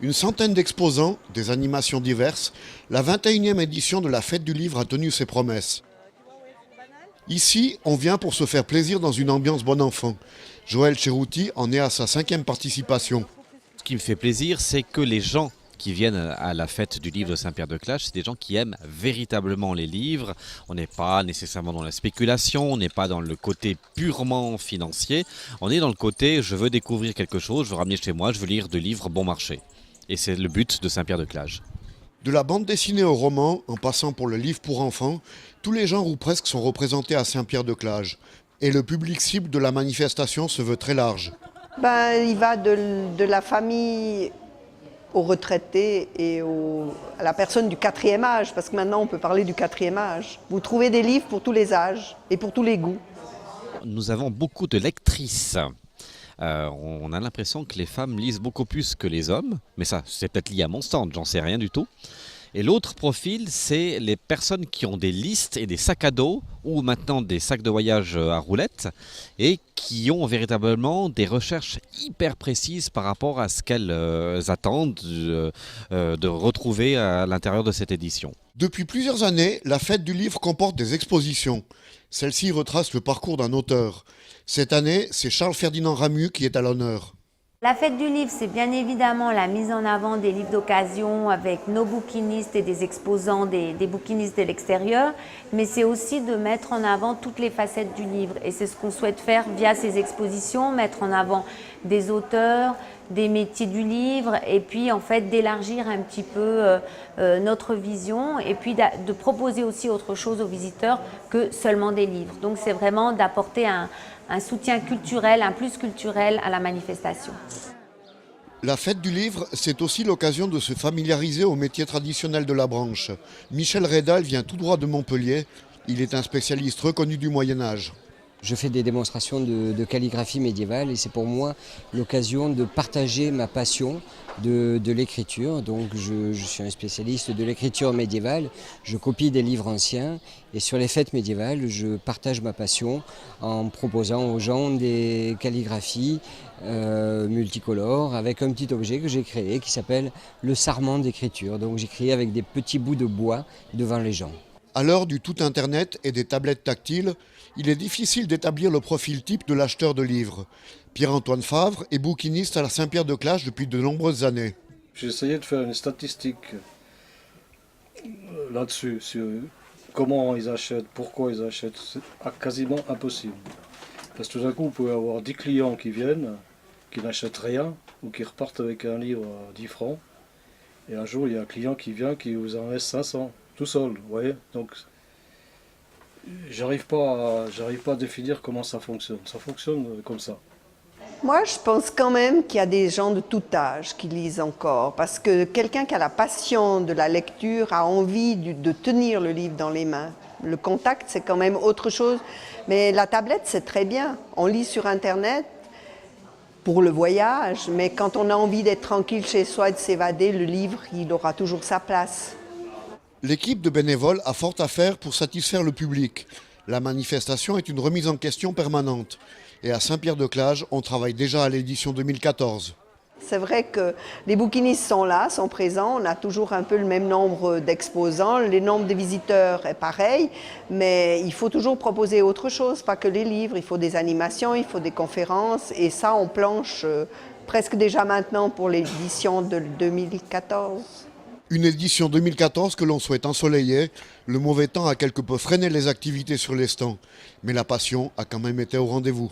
Une centaine d'exposants, des animations diverses, la 21e édition de la Fête du Livre a tenu ses promesses. Ici, on vient pour se faire plaisir dans une ambiance bon enfant. Joël Cherouti en est à sa 5e participation. Ce qui me fait plaisir, c'est que les gens qui viennent à la fête du livre de Saint-Pierre-de-Clache, c'est des gens qui aiment véritablement les livres. On n'est pas nécessairement dans la spéculation, on n'est pas dans le côté purement financier. On est dans le côté, je veux découvrir quelque chose, je veux ramener chez moi, je veux lire de livres bon marché. Et c'est le but de Saint-Pierre-de-Clache. De la bande dessinée au roman, en passant pour le livre pour enfants, tous les genres ou presque sont représentés à Saint-Pierre-de-Clache. Et le public cible de la manifestation se veut très large. Il va de la famille aux retraités et à la personne du 4e âge, parce que maintenant on peut parler du 4e âge. Vous trouvez des livres pour tous les âges et pour tous les goûts. Nous avons beaucoup de lectrices. On a l'impression que les femmes lisent beaucoup plus que les hommes, mais ça c'est peut-être lié à mon stand, j'en sais rien du tout. Et l'autre profil, c'est les personnes qui ont des listes et des sacs à dos, ou maintenant des sacs de voyage à roulettes, et qui ont véritablement des recherches hyper précises par rapport à ce qu'elles attendent de retrouver à l'intérieur de cette édition. Depuis plusieurs années, la Fête du Livre comporte des expositions. Celle-ci retrace le parcours d'un auteur. Cette année, c'est Charles-Ferdinand Ramu qui est à l'honneur. La Fête du Livre, c'est bien évidemment la mise en avant des livres d'occasion avec nos bouquinistes et des exposants des bouquinistes de l'extérieur, mais c'est aussi de mettre en avant toutes les facettes du livre. Et c'est ce qu'on souhaite faire via ces expositions, mettre en avant des auteurs, des métiers du livre, et puis en fait d'élargir un petit peu notre vision, et puis de proposer aussi autre chose aux visiteurs que seulement des livres. Donc c'est vraiment d'apporter un soutien culturel, un plus culturel à la manifestation. La Fête du Livre, c'est aussi l'occasion de se familiariser aux métiers traditionnels de la branche. Michel Rédal vient tout droit de Montpellier. Il est un spécialiste reconnu du Moyen-Âge. Je fais des démonstrations de calligraphie médiévale et c'est pour moi l'occasion de partager ma passion de l'écriture. Donc je suis un spécialiste de l'écriture médiévale, je copie des livres anciens et sur les fêtes médiévales, je partage ma passion en proposant aux gens des calligraphies multicolores avec un petit objet que j'ai créé qui s'appelle le sarment d'écriture. Donc j'écris avec des petits bouts de bois devant les gens. À l'heure du tout Internet et des tablettes tactiles, il est difficile d'établir le profil type de l'acheteur de livres. Pierre-Antoine Favre est bouquiniste à la Saint-Pierre-de-Clache depuis de nombreuses années. J'ai essayé de faire une statistique là-dessus, sur comment ils achètent, pourquoi ils achètent. C'est quasiment impossible. Parce que tout d'un coup, vous pouvez avoir 10 clients qui viennent, qui n'achètent rien, ou qui repartent avec un livre à 10 francs. Et un jour, il y a un client qui vient, qui vous en laisse 500. Tout seul, vous voyez. Donc, j'arrive pas à définir comment ça fonctionne. Ça fonctionne comme ça. Moi, je pense quand même qu'il y a des gens de tout âge qui lisent encore, parce que quelqu'un qui a la passion de la lecture a envie de tenir le livre dans les mains. Le contact, c'est quand même autre chose. Mais la tablette, c'est très bien. On lit sur Internet pour le voyage, mais quand on a envie d'être tranquille chez soi et de s'évader, le livre, il aura toujours sa place. L'équipe de bénévoles a fort à faire pour satisfaire le public. La manifestation est une remise en question permanente. Et à Saint-Pierre-de-Clache, on travaille déjà à l'édition 2014. C'est vrai que les bouquinistes sont là, sont présents. On a toujours un peu le même nombre d'exposants. Le nombre de visiteurs est pareil. Mais il faut toujours proposer autre chose, pas que les livres. Il faut des animations, il faut des conférences. Et ça, on planche presque déjà maintenant pour l'édition de 2014. Une édition 2014 que l'on souhaite ensoleillée. Le mauvais temps a quelque peu freiné les activités sur les stands. Mais la passion a quand même été au rendez-vous.